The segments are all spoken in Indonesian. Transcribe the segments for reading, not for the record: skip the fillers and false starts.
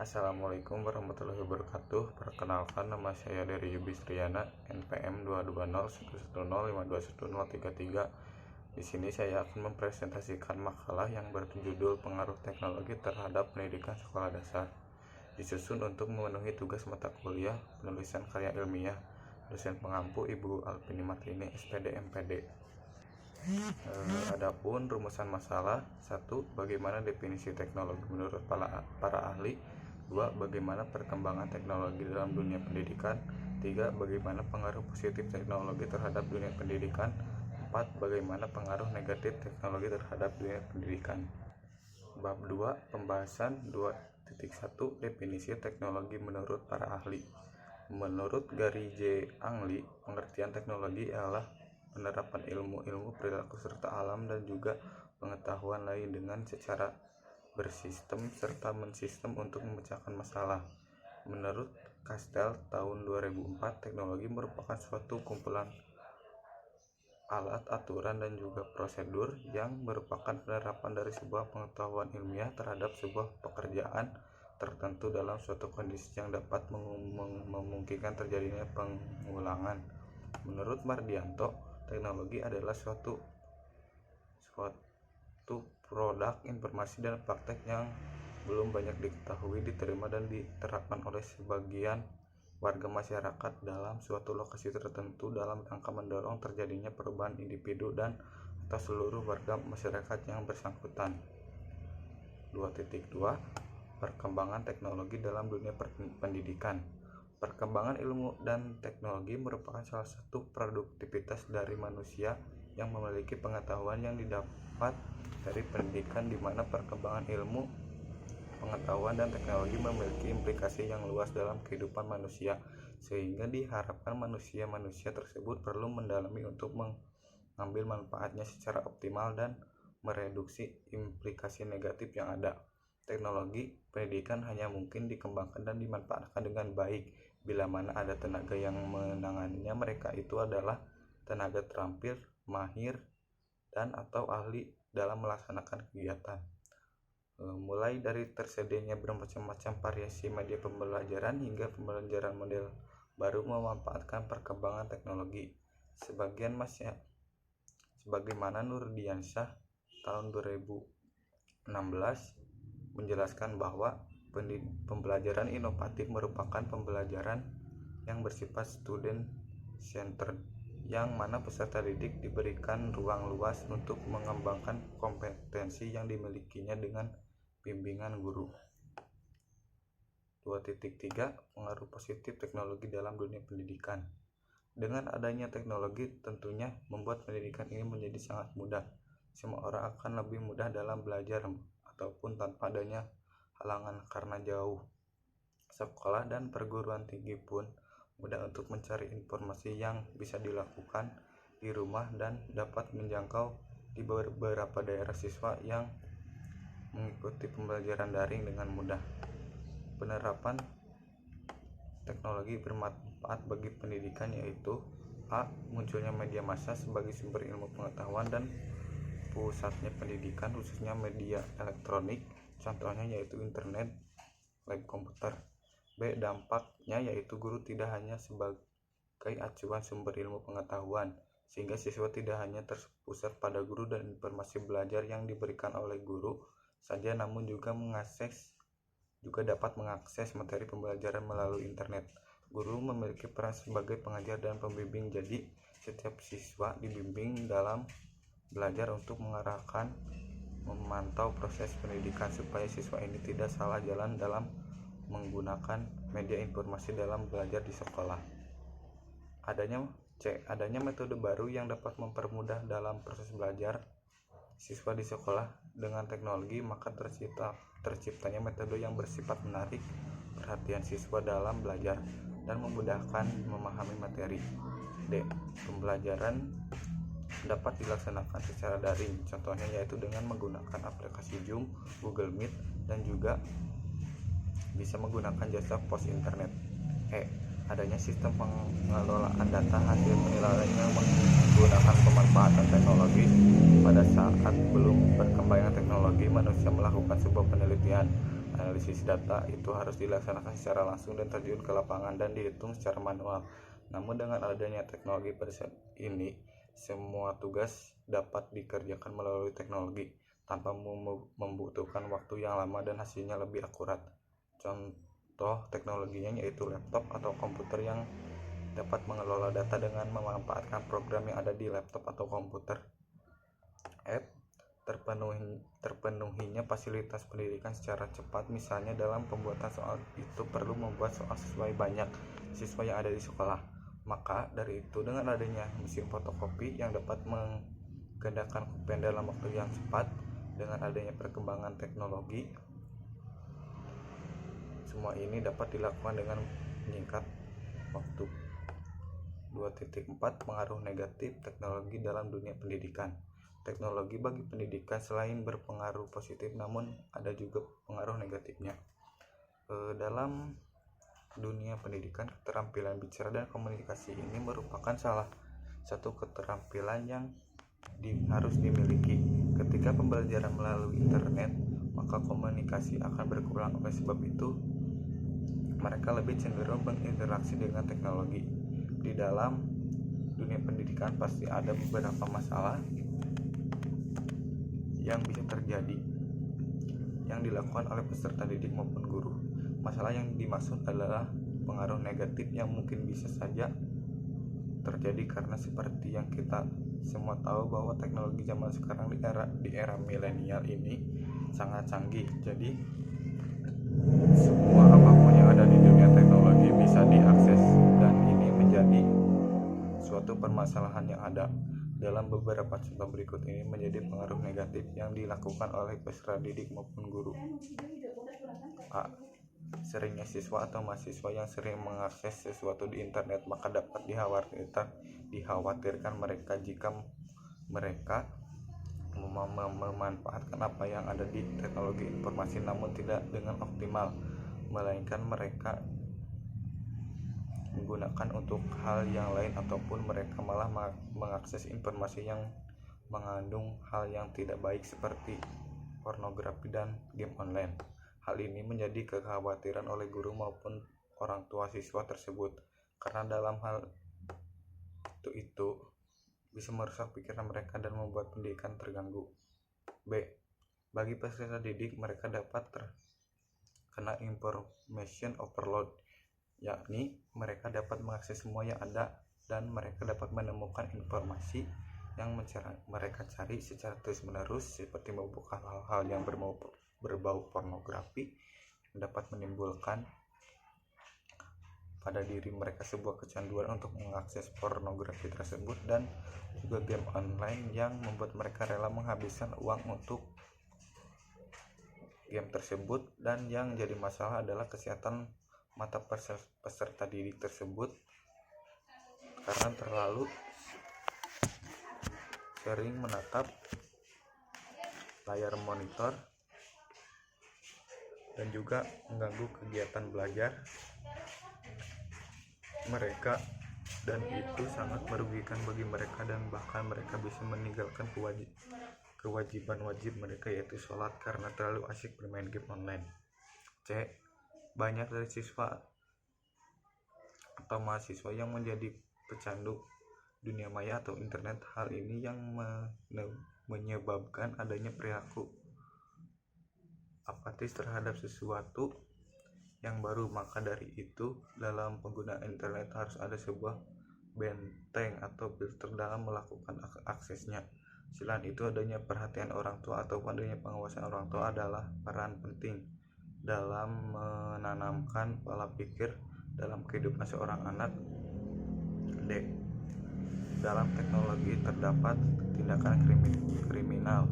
Assalamualaikum warahmatullahi wabarakatuh. Perkenalkan, nama saya Dery Yubistriana, NPM 2201110521033. Di sini saya akan mempresentasikan makalah yang berjudul Pengaruh Teknologi Terhadap Pendidikan Sekolah Dasar. Disusun untuk memenuhi tugas mata kuliah penulisan karya ilmiah. Dosen pengampu Ibu Alvini Martini, SPD MPD. Adapun rumusan masalah: 1. Bagaimana definisi teknologi menurut para ahli? 2. Bagaimana perkembangan teknologi dalam dunia pendidikan? 3. Bagaimana pengaruh positif teknologi terhadap dunia pendidikan? 4. Bagaimana pengaruh negatif teknologi terhadap dunia pendidikan? Bab 2. Pembahasan 2.1 Definisi teknologi menurut para ahli. Menurut Gary J. Angli, pengertian teknologi adalah penerapan ilmu-ilmu perilaku serta alam dan juga pengetahuan lain dengan secara bersistem serta mensistem untuk memecahkan masalah. Menurut Castell tahun 2004, teknologi merupakan suatu kumpulan alat, aturan, dan juga prosedur yang merupakan penerapan dari sebuah pengetahuan ilmiah terhadap sebuah pekerjaan tertentu dalam suatu kondisi yang dapat memungkinkan terjadinya pengulangan. Menurut Mardianto, teknologi adalah suatu produk informasi dan praktek yang belum banyak diketahui, diterima, dan diterapkan oleh sebagian warga masyarakat dalam suatu lokasi tertentu dalam rangka mendorong terjadinya perubahan individu dan atau seluruh warga masyarakat yang bersangkutan. 2.2 Perkembangan teknologi dalam dunia pendidikan. Perkembangan ilmu dan teknologi merupakan salah satu produktivitas dari manusia yang memiliki pengetahuan yang didapat dari pendidikan, di mana perkembangan ilmu, pengetahuan, dan teknologi memiliki implikasi yang luas dalam kehidupan manusia, sehingga diharapkan manusia tersebut perlu mendalami untuk mengambil manfaatnya secara optimal dan mereduksi implikasi negatif yang ada. Teknologi pendidikan hanya mungkin dikembangkan dan dimanfaatkan dengan baik bila mana ada tenaga yang menanganinya. Mereka itu adalah tenaga terampil, mahir, dan atau ahli dalam melaksanakan kegiatan. Mulai dari tersedianya bermacam-macam variasi media pembelajaran hingga pembelajaran model baru memanfaatkan perkembangan teknologi. Sebagaimana Nurdiansyah tahun 2016 menjelaskan bahwa pembelajaran inovatif merupakan pembelajaran yang bersifat student centered, yang mana peserta didik diberikan ruang luas untuk mengembangkan kompetensi yang dimilikinya dengan bimbingan guru. 2.3 Pengaruh positif teknologi dalam dunia pendidikan. Dengan adanya teknologi tentunya membuat pendidikan ini menjadi sangat mudah. Semua orang akan lebih mudah dalam belajar ataupun tanpa adanya halangan karena jauh. Sekolah dan perguruan tinggi pun mudah untuk mencari informasi yang bisa dilakukan di rumah dan dapat menjangkau di beberapa daerah siswa yang mengikuti pembelajaran daring dengan mudah. Penerapan teknologi bermanfaat bagi pendidikan yaitu: A. Munculnya media massa sebagai sumber ilmu pengetahuan dan pusatnya pendidikan, khususnya media elektronik, contohnya yaitu internet, lab komputer. B. Dampaknya yaitu guru tidak hanya sebagai acuan sumber ilmu pengetahuan, sehingga siswa tidak hanya terpusat pada guru dan informasi belajar yang diberikan oleh guru saja, namun juga dapat mengakses materi pembelajaran melalui internet. Guru memiliki peran sebagai pengajar dan pembimbing, jadi setiap siswa dibimbing dalam belajar untuk mengarahkan, memantau proses pendidikan supaya siswa ini tidak salah jalan dalam menggunakan media informasi dalam belajar di sekolah. Adanya metode baru yang dapat mempermudah dalam proses belajar siswa di sekolah dengan teknologi, maka terciptanya metode yang bersifat menarik perhatian siswa dalam belajar dan memudahkan memahami materi. D. Pembelajaran dapat dilaksanakan secara daring, contohnya yaitu dengan menggunakan aplikasi Zoom, Google Meet, dan juga bisa menggunakan jasa pos internet. E. Adanya sistem pengelolaan data hasil penilaian yang menggunakan pemanfaatan teknologi. Pada saat belum berkembangnya teknologi, manusia melakukan sebuah penelitian. analisis data itu harus dilaksanakan secara langsung dan terjun ke lapangan dan dihitung secara manual. Namun dengan adanya teknologi pada saat ini, semua tugas dapat dikerjakan melalui teknologi tanpa membutuhkan waktu yang lama dan hasilnya lebih akurat. Contoh teknologinya yaitu laptop atau komputer yang dapat mengelola data dengan memanfaatkan program yang ada di laptop atau komputer. Terpenuhinya fasilitas pendidikan secara cepat, misalnya dalam pembuatan soal itu perlu membuat soal sesuai banyak siswa yang ada di sekolah. Maka dari itu dengan adanya mesin fotokopi yang dapat menggandakan kopian dalam waktu yang cepat, dengan adanya perkembangan teknologi, semua ini dapat dilakukan dengan menyingkat waktu. 2.4 Pengaruh negatif teknologi dalam dunia pendidikan. Teknologi bagi pendidikan selain berpengaruh positif, namun ada juga pengaruh negatifnya. Dalam dunia pendidikan, keterampilan bicara dan komunikasi ini merupakan salah satu keterampilan yang harus dimiliki. Ketika pembelajaran melalui internet, maka komunikasi akan berkurang. Oleh sebab itu, mereka lebih cenderung berinteraksi dengan teknologi. Di dalam dunia pendidikan pasti ada beberapa masalah yang bisa terjadi yang dilakukan oleh peserta didik maupun guru. Masalah yang dimaksud adalah pengaruh negatif yang mungkin bisa saja terjadi karena seperti yang kita semua tahu bahwa teknologi zaman sekarang di era milenial ini sangat canggih. Jadi semua apapun yang ada di dunia teknologi bisa diakses, dan ini menjadi suatu permasalahan yang ada. Dalam beberapa contoh berikut ini menjadi pengaruh negatif yang dilakukan oleh peserta didik maupun guru. A. Seringnya siswa atau mahasiswa yang sering mengakses sesuatu di internet, maka dapat dikhawatirkan mereka jika mereka memanfaatkan apa yang ada di teknologi informasi namun tidak dengan optimal, melainkan mereka menggunakan untuk hal yang lain, ataupun mereka malah mengakses informasi yang mengandung hal yang tidak baik seperti pornografi dan game online. Hal ini menjadi kekhawatiran oleh guru maupun orang tua siswa tersebut, karena dalam hal itu bisa merusak pikiran mereka dan membuat pendidikan terganggu. B. Bagi peserta didik, mereka dapat terkena information overload, yakni mereka dapat mengakses semua yang ada dan mereka dapat menemukan informasi yang mereka cari secara terus-menerus, seperti membuka hal-hal yang berbau pornografi yang dapat menimbulkan pada diri mereka sebuah kecanduan untuk mengakses pornografi tersebut, dan juga game online yang membuat mereka rela menghabiskan uang untuk game tersebut. Dan yang jadi masalah adalah kesehatan mata peserta didik tersebut karena terlalu sering menatap layar monitor dan juga mengganggu kegiatan belajar mereka, dan itu sangat merugikan bagi mereka dan bahkan mereka bisa meninggalkan kewajiban wajib mereka, yaitu sholat, karena terlalu asyik bermain game online. C. Banyak dari siswa atau mahasiswa yang menjadi pecandu dunia maya atau internet. Hal ini yang menyebabkan adanya perilaku apatis terhadap sesuatu yang baru. Maka dari itu, dalam penggunaan internet harus ada sebuah benteng atau filter dalam melakukan aksesnya. Selain itu, adanya perhatian orang tua atau adanya pengawasan orang tua adalah peran penting dalam menanamkan pola pikir dalam kehidupan seorang anak. D. Dalam teknologi terdapat tindakan kriminal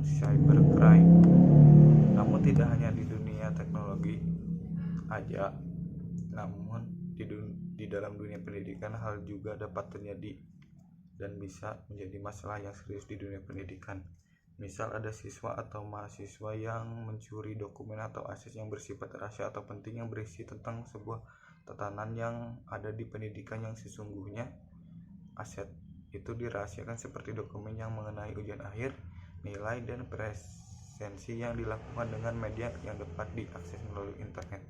(cybercrime). Namun tidak hanya di dunia teknologi aja, namun di dalam dunia pendidikan hal juga dapat terjadi dan bisa menjadi masalah yang serius di dunia pendidikan. Misal ada siswa atau mahasiswa yang mencuri dokumen atau akses yang bersifat rahasia atau penting yang berisi tentang sebuah tatanan yang ada di pendidikan, yang sesungguhnya aset itu dirahasiakan, seperti dokumen yang mengenai ujian akhir, nilai, dan esensi yang dilakukan dengan media yang dapat diakses melalui internet.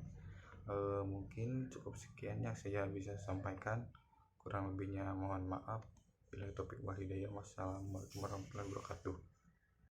Mungkin cukup sekian yang saya bisa sampaikan, kurang lebihnya mohon maaf. Bila topik wal hidayah. Wassalamualaikum warahmatullahi wabarakatuh.